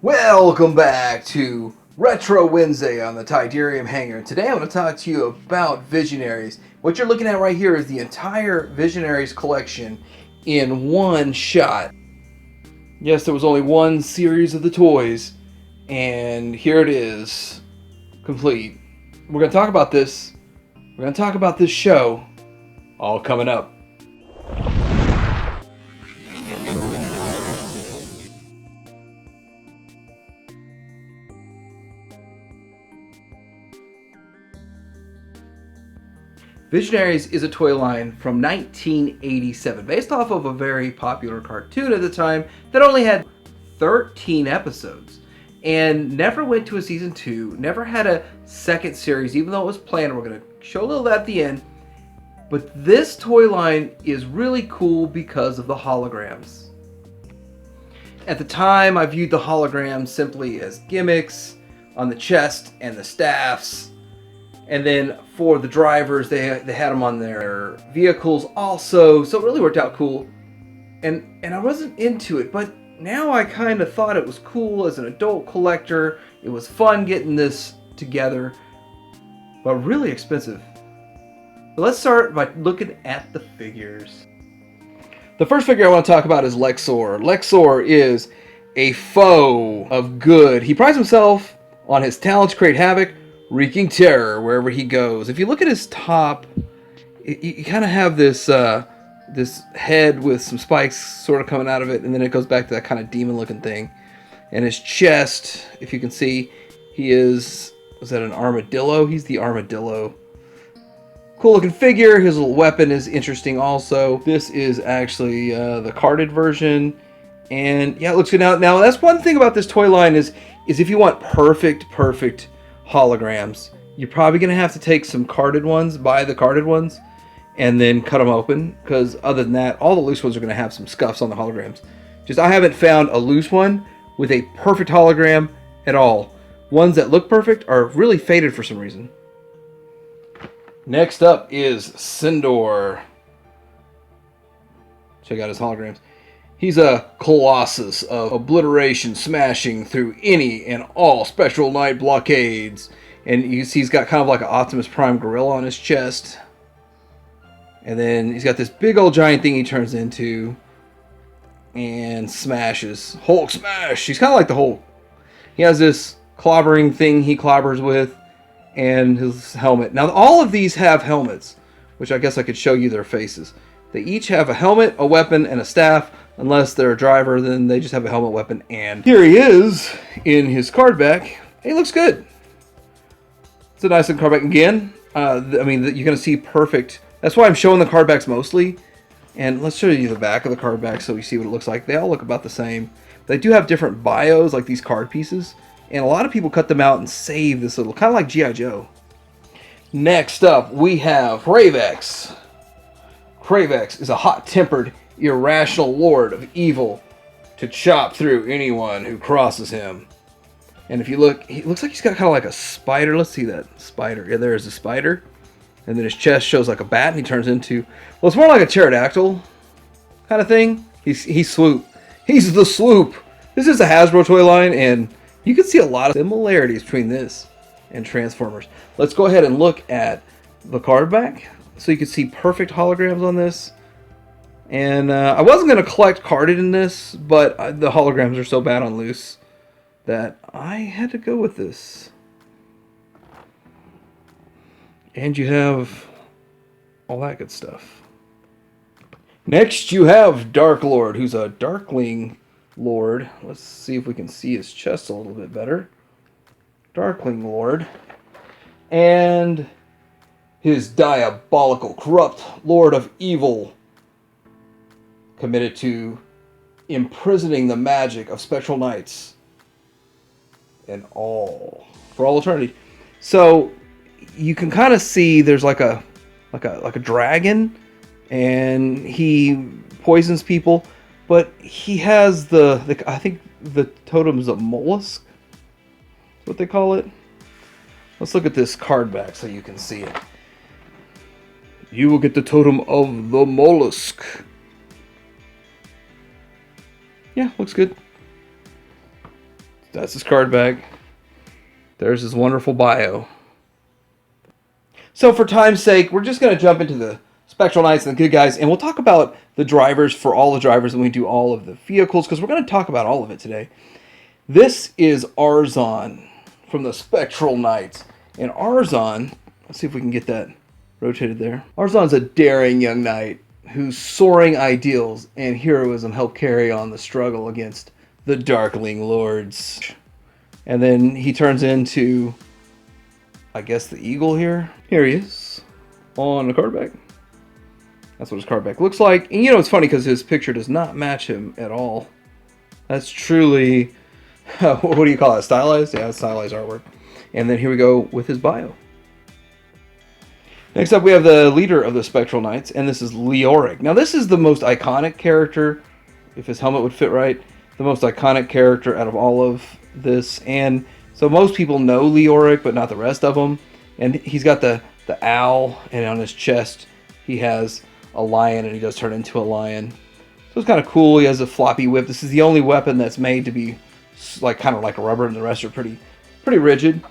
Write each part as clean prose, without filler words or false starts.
Welcome back to Retro Wednesday on the Tidarium Hangar. Today I'm going to talk to you about Visionaries. What you're looking at right here is the entire Visionaries collection in one shot. Yes, there was only one series of the toys, and here it is, complete. We're going to talk about this. We're going to talk about this show, all coming up. Visionaries is a toy line from 1987, based off of a very popular cartoon at the time that only had 13 episodes and never went to a season 2, never had a second series, even though it was planned. We're going to show a little of that at the end. But this toy line is really cool because of the holograms. At the time, I viewed the holograms simply as gimmicks on the chest and the staffs. And then for the drivers, they had them on their vehicles also, so it really worked out cool. And I wasn't into it, but now I kind of thought it was cool as an adult collector. It was fun getting this together, but really expensive. But let's start by looking at the figures. The first figure I want to talk about is Lexor. Lexor is a foe of good. He prides himself on his talent to create havoc, wreaking terror wherever he goes. If you look at his top, you kind of have this this head with some spikes sort of coming out of it, and then it goes back to that kind of demon-looking thing. And his chest, if you can see, is that an armadillo? He's the armadillo. Cool-looking figure. His little weapon is interesting also. This is actually the carded version, and yeah, it looks good. Now that's one thing about this toy line is if you want perfect holograms, you're probably going to have to take some carded ones, buy the carded ones, and then cut them open, because other than that, all the loose ones are going to have some scuffs on the holograms. I haven't found a loose one with a perfect hologram at all. Ones that look perfect are really faded for some reason. Next up is Sindor. Check out his holograms. He's a colossus of obliteration, smashing through any and all Spectral Knight blockades. And you see he's got kind of like an Optimus Prime gorilla on his chest. And then he's got this big old giant thing he turns into and smashes. Hulk smash! He's kind of like the Hulk. He has this clobbering thing he clobbers with and his helmet. Now all of these have helmets, which I guess I could show you their faces. They each have a helmet, a weapon, and a staff. Unless they're a driver, then they just have a helmet, weapon, and here he is in his card back. He looks good. It's a nice looking card back again. I mean, you're going to see perfect. That's why I'm showing the card backs mostly. And let's show you the back of the card back so you see what it looks like. They all look about the same. They do have different bios, like these card pieces. And a lot of people cut them out and save this little, kind of like G.I. Joe. Next up, we have Kravex. Kravex is a hot-tempered, irrational lord of evil to chop through anyone who crosses him. And if you look, he looks like he's got kind of like a spider. Let's see that spider. Yeah, there's a spider. And then his chest shows like a bat, and he turns into, well, it's more like a pterodactyl kind of thing. He's Swoop. He's the Swoop. This is a Hasbro toy line, and you can see a lot of similarities between this and Transformers. Let's go ahead and look at the card back so you can see perfect holograms on this. And I wasn't going to collect carded in this, but the holograms are so bad on loose that I had to go with this. And you have all that good stuff. Next you have Dark Lord, who's a Darkling Lord. Let's see if we can see his chest a little bit better. Darkling Lord. And his diabolical, corrupt Lord of Evil, committed to imprisoning the magic of Spectral Knights and all for all eternity. So you can kind of see there's like a dragon, and he poisons people, but he has the I think the totem's a mollusk. That's what they call it. Let's look at this card back so you can see it. You will get the totem of the mollusk. Yeah, looks good. That's his card back. There's his wonderful bio. So for time's sake, we're just going to jump into the Spectral Knights and the good guys, and we'll talk about the drivers for all the drivers, and we do all of the vehicles, because we're going to talk about all of it today. This is Arzon from the Spectral Knights. And Arzon, let's see if we can get that rotated there. Arzon's a daring young knight whose soaring ideals and heroism help carry on the struggle against the Darkling Lords. And then he turns into, I guess, the eagle here. Here he is on the card back. That's what his card back looks like. And you know, it's funny because his picture does not match him at all. That's truly, what do you call it? Stylized? Yeah, stylized artwork. And then here we go with his bio. Next up, we have the leader of the Spectral Knights, and this is Leoric. Now, this is the most iconic character, if his helmet would fit right, the most iconic character out of all of this. And so most people know Leoric, but not the rest of them. And he's got the owl, and on his chest he has a lion, and he does turn into a lion. So it's kind of cool. He has a floppy whip. This is the only weapon that's made to be like kind of like a rubber, and the rest are pretty rigid.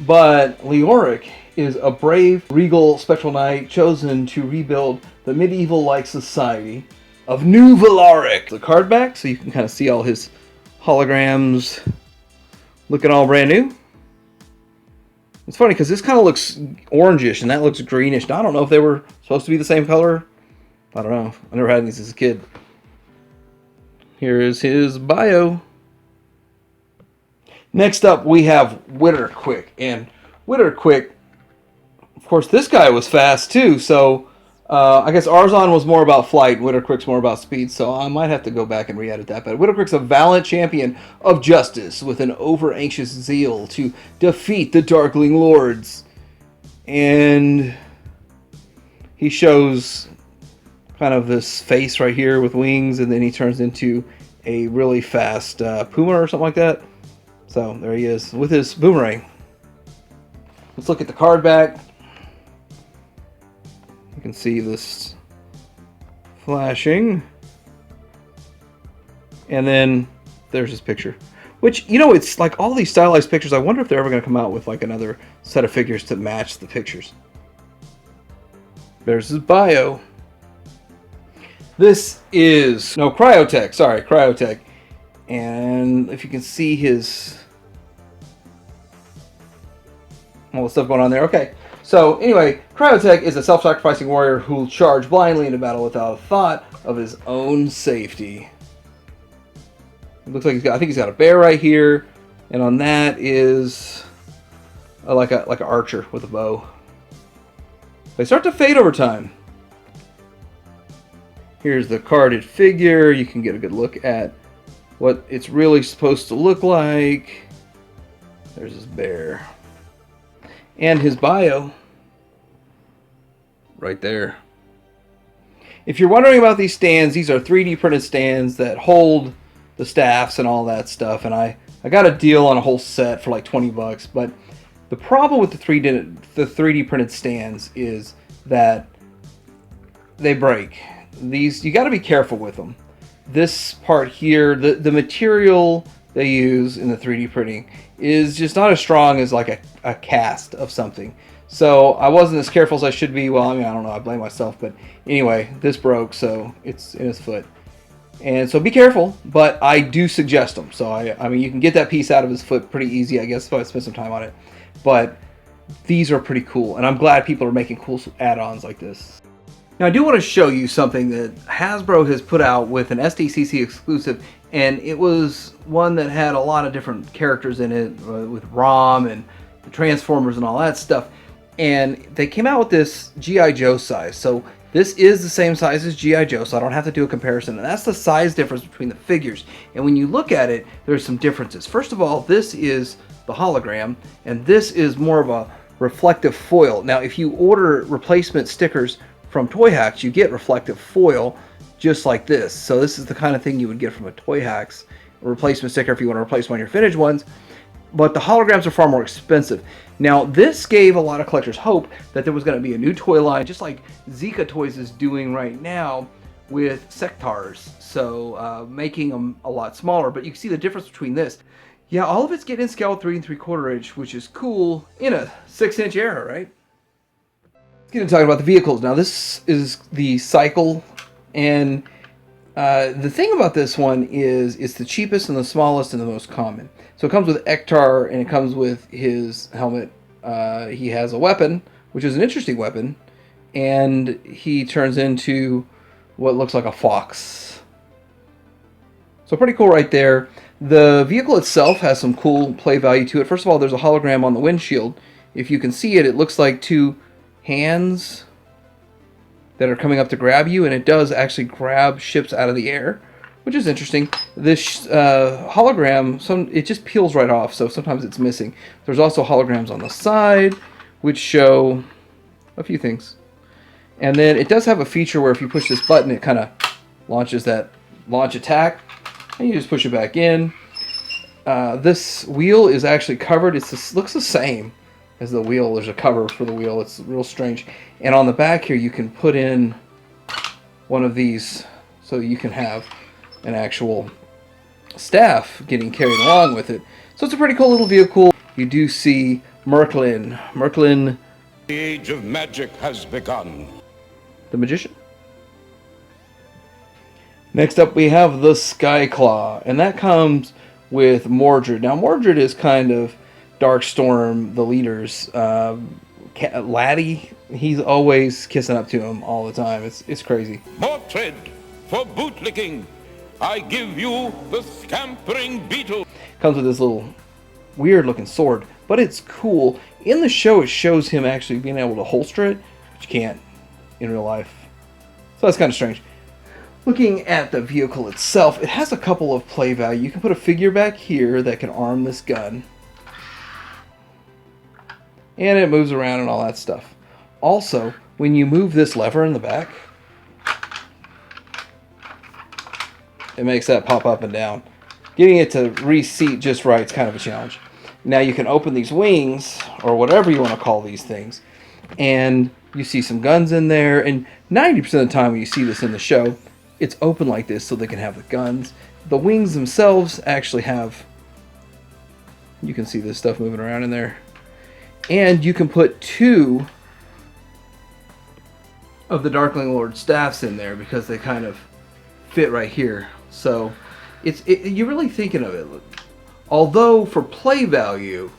But Leoric is a brave, regal Spectral Knight chosen to rebuild the medieval-like society of New Valaric. The card back, so you can kind of see all his holograms looking all brand new. It's funny because this kind of looks orangish and that looks greenish. Now, I don't know if they were supposed to be the same color. I don't know. I never had these as a kid. Here is his bio. Next up, we have Witterquick. And Witterquick, of course, this guy was fast too. So I guess Arzon was more about flight. Witterquick's more about speed. So I might have to go back and re-edit that. But Witterquick's a valiant champion of justice with an over-anxious zeal to defeat the Darkling Lords. And he shows kind of this face right here with wings. And then he turns into a really fast puma or something like that. So there he is with his boomerang. Let's look at the card back. You can see this flashing. And then there's his picture. Which, you know, it's like all these stylized pictures. I wonder if they're ever going to come out with like another set of figures to match the pictures. There's his bio. This is, no, Cryotech. Sorry, Cryotech. And if you can see his, all the stuff going on there. Okay, so anyway, Cryotech is a self-sacrificing warrior who will charge blindly into battle without a thought of his own safety. It looks like he's got, I think he's got a bear right here, and on that is like an archer with a bow. They start to fade over time. Here's the carded figure. You can get a good look at what it's really supposed to look like. There's his bear. And his bio. Right there. If you're wondering about these stands, these are 3D printed stands that hold the staffs and all that stuff. And I got a deal on a whole set for like 20 bucks. But the problem with the 3D printed stands is that they break. These, you got to be careful with them. This part here, the material they use in the 3D printing is just not as strong as like a cast of something. So I wasn't as careful as I should be. Well, I mean, I don't know, I blame myself. But anyway, this broke, so it's in his foot. And so be careful, but I do suggest them. So I mean, you can get that piece out of his foot pretty easy, I guess, if I spend some time on it. But these are pretty cool, and I'm glad people are making cool add-ons like this. Now, I do want to show you something that Hasbro has put out with an SDCC exclusive, and it was one that had a lot of different characters in it, with ROM and the Transformers and all that stuff. And they came out with this G.I. Joe size. So this is the same size as G.I. Joe, so I don't have to do a comparison. And that's the size difference between the figures. And when you look at it, there's some differences. First of all, this is the hologram, and this is more of a reflective foil. Now, if you order replacement stickers from Toy Hacks, you get reflective foil just like this. So this is the kind of thing you would get from a Toy Hacks replacement sticker if you want to replace one of your finished ones. But the holograms are far more expensive. Now, this gave a lot of collectors hope that there was going to be a new toy line, just like Zika Toys is doing right now with Sectars. So making them a lot smaller. But you can see the difference between this. Yeah, all of it's getting in scale 3 3/4 inch, which is cool in a 6-inch era, right? Let's get into talking about the vehicles. Now, this is the Cycle, and the thing about this one is it's the cheapest and the smallest and the most common. So it comes with Ektar, and it comes with his helmet. He has a weapon, which is an interesting weapon, and he turns into what looks like a fox. So pretty cool right there. The vehicle itself has some cool play value to it. First of all, there's a hologram on the windshield. If you can see it, it looks like two hands that are coming up to grab you, and it does actually grab ships out of the air, which is interesting. This hologram, it just peels right off, so sometimes it's missing. There's also holograms on the side, which show a few things. And then it does have a feature where if you push this button, it kind of launches that launch attack, and you just push it back in. This wheel is actually covered. Looks the same as the wheel. There's a cover for the wheel. It's real strange. And on the back here, you can put in one of these so you can have an actual staff getting carried along with it. So it's a pretty cool little vehicle. You do see Merklin. The age of magic has begun. The magician. Next up, we have the Skyclaw, and that comes with Mordred. Now, Mordred is kind of Darkstorm, the leader's laddie. He's always kissing up to him all the time. It's crazy. Mordred, for bootlicking, I give you the scampering beetle. Comes with this little weird-looking sword, but it's cool. In the show, it shows him actually being able to holster it, which you can't in real life. So that's kind of strange. Looking at the vehicle itself, it has a couple of play value. You can put a figure back here that can arm this gun. And it moves around and all that stuff. Also, when you move this lever in the back, it makes that pop up and down. Getting it to reseat just right is kind of a challenge. Now you can open these wings, or whatever you want to call these things, and you see some guns in there, and 90% of the time when you see this in the show, it's open like this so they can have the guns. The wings themselves actually have, you can see this stuff moving around in there. And you can put 2 of the Darkling Lord staffs in there because they kind of fit right here. So you're really thinking of it. Although for play value,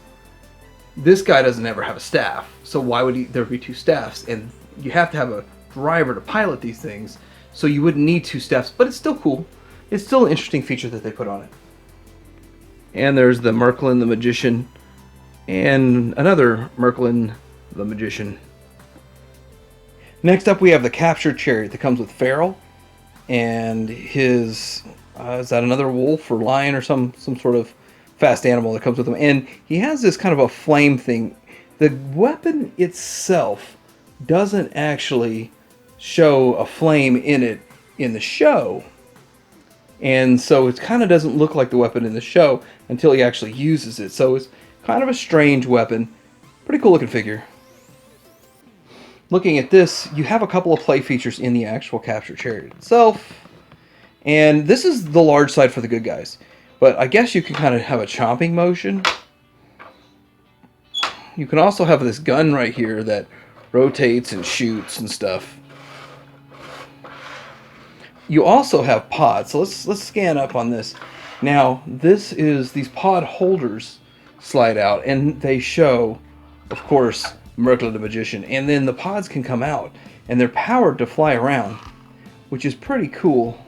this guy doesn't ever have a staff. So why would there be 2 staffs? And you have to have a driver to pilot these things. So you wouldn't need 2 staffs, but it's still cool. It's still an interesting feature that they put on it. And there's the Merklin the Magician, and another Merklin the Magician. Next up, we have the Captured Chariot that comes with Farrell, and his is that another wolf or lion or some sort of fast animal that comes with him, and he has this kind of a flame thing. The weapon itself doesn't actually show a flame in it in the show, and so it kind of doesn't look like the weapon in the show until he actually uses it. So it's kind of a strange weapon. Pretty cool looking figure. Looking at this, you have a couple of play features in the actual Captured Chariot itself, and this is the large side for the good guys, but I guess you can kind of have a chomping motion. You can also have this gun right here that rotates and shoots and stuff. You also have pods, so let's scan up on this. Now, these pod holders slide out, and they show, of course, Merklin the Magician, and then the pods can come out, and they're powered to fly around, which is pretty cool.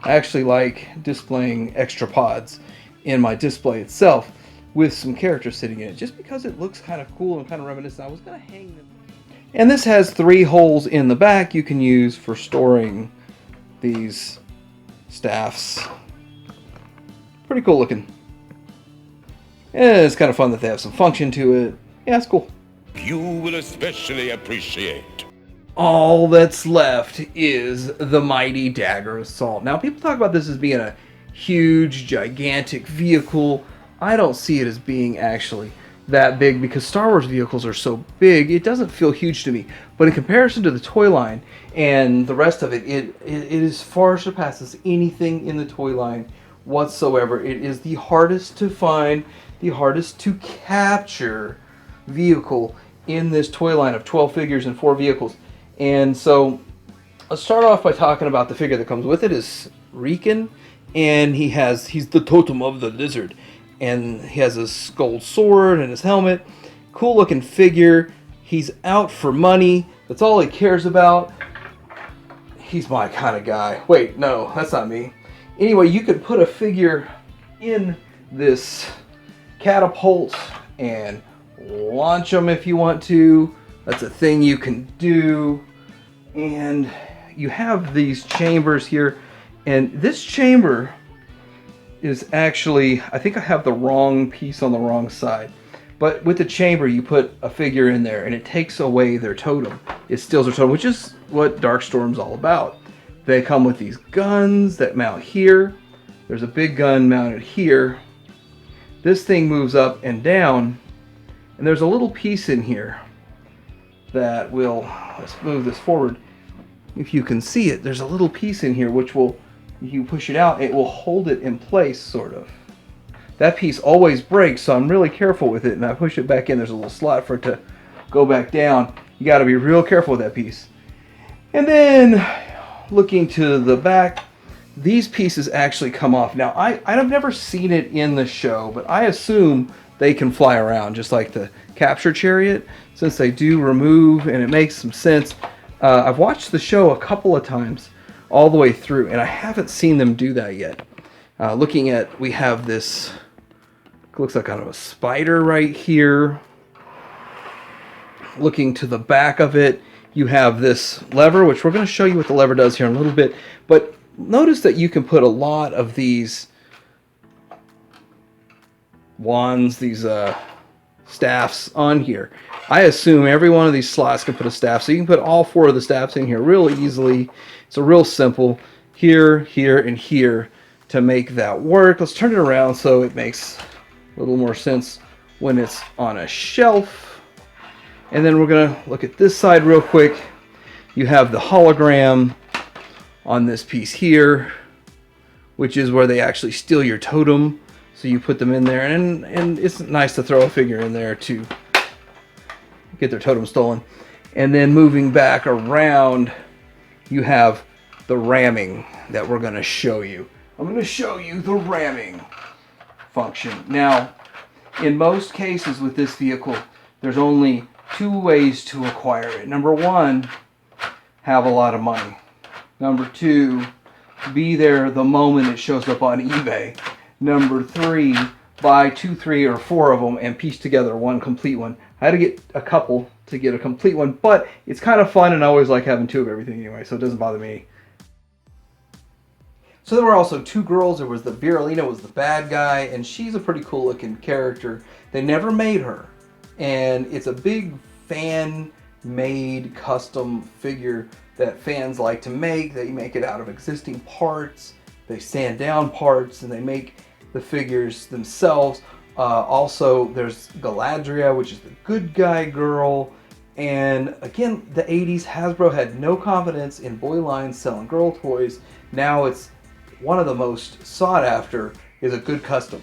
I actually like displaying extra pods in my display itself with some characters sitting in it, just because it looks kind of cool and kind of reminiscent. I was going to hang them. And this has 3 holes in the back you can use for storing these staffs. Pretty cool looking. And it's kind of fun that they have some function to it. Yeah, it's cool. You will especially appreciate. All that's left is the mighty Dagger Assault. Now, people talk about this as being a huge, gigantic vehicle. I don't see it as being actually that big because Star Wars vehicles are so big, it doesn't feel huge to me. But in comparison to the toy line and the rest of it, it is far surpasses anything in the toy line whatsoever. It is the hardest to find, the hardest to capture vehicle in this toy line of 12 figures and 4 vehicles. And so let's start off by talking about the figure that comes with it is Riken, and he's the totem of the lizard, and he has his gold sword and his helmet. Cool looking figure. He's out for money. That's all he cares about. He's my kind of guy. Wait, no, that's not me. Anyway, you could put a figure in this catapult and launch them if you want to. That's a thing you can do. And you have these chambers here. And this chamber is actually, I think I have the wrong piece on the wrong side. But with the chamber, you put a figure in there and it takes away their totem. It steals their totem, which is what Darkstorm's all about. They come with these guns that mount here. There's a big gun mounted here. This thing moves up and down. And there's a little piece in here that will, let's move this forward. If you can see it, there's a little piece in here which will, you push it out, it will hold it in place, sort of. That piece always breaks, so I'm really careful with it, and I push it back in. There's a little slot for it to go back down. You got to be real careful with that piece. And then, looking to the back, these pieces actually come off. Now, I've never seen it in the show, but I assume they can fly around, just like the capture chariot, since they do remove, and it makes some sense. I've watched the show a couple of times, all the way through, and I haven't seen them do that yet. Looking at, we have this, looks like kind of a spider right here. Looking to the back of it, you have this lever, which we're going to show you what the lever does here in a little bit. But notice that you can put a lot of these wands, these staffs on here. I assume every one of these slots can put a staff, so you can put all 4 of the staffs in here real easily. It's a real simple here, here, and here to make that work. Let's turn it around so it makes a little more sense when it's on a shelf. And then we're going to look at this side real quick. You have the hologram on this piece here, which is where they actually steal your totem. So you put them in there, and it's nice to throw a figure in there to get their totem stolen. And then moving back around, you have the ramming that we're going to show you. I'm going to show you the ramming function. Now, in most cases with this vehicle, there's only 2 ways to acquire it. Number 1, have a lot of money. Number 2, be there the moment it shows up on eBay. Number 3, buy 2, 3, or 4 of them and piece together one complete one. I had to get a couple to get a complete one, but it's kind of fun, and I always like having 2 of everything anyway, so it doesn't bother me. So there were also 2 girls. There was the Viralina, was the bad guy, and she's a pretty cool looking character. They never made her, and it's a big fan-made custom figure that fans like to make. They make it out of existing parts. They sand down parts, and they make the figures themselves. Also, there's Galadriel, which is the good guy girl. And again, the 80s, Hasbro had no confidence in boy lines selling girl toys. Now it's one of the most sought after is a good custom.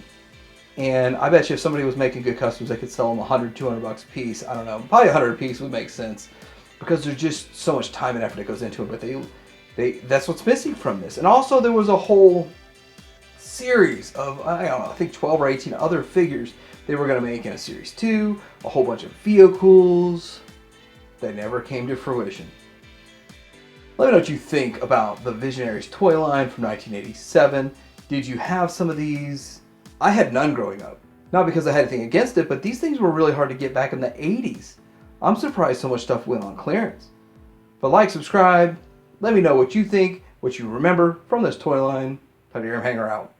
And I bet you if somebody was making good customs, they could sell them $100, $200 a piece. I don't know, probably 100 a piece would make sense, because there's just so much time and effort that goes into it. But that's what's missing from this. And also there was a whole series of, I don't know, I think 12 or 18 other figures they were going to make in a series 2, a whole bunch of vehicles that never came to fruition. Let me know what you think about the Visionaries toy line from 1987. Did you have some of these? I had none growing up. Not because I had anything against it, but these things were really hard to get back in the 80s. I'm surprised so much stuff went on clearance. But like, subscribe, let me know what you think, what you remember from this toy line. Tidyarm Hanger out.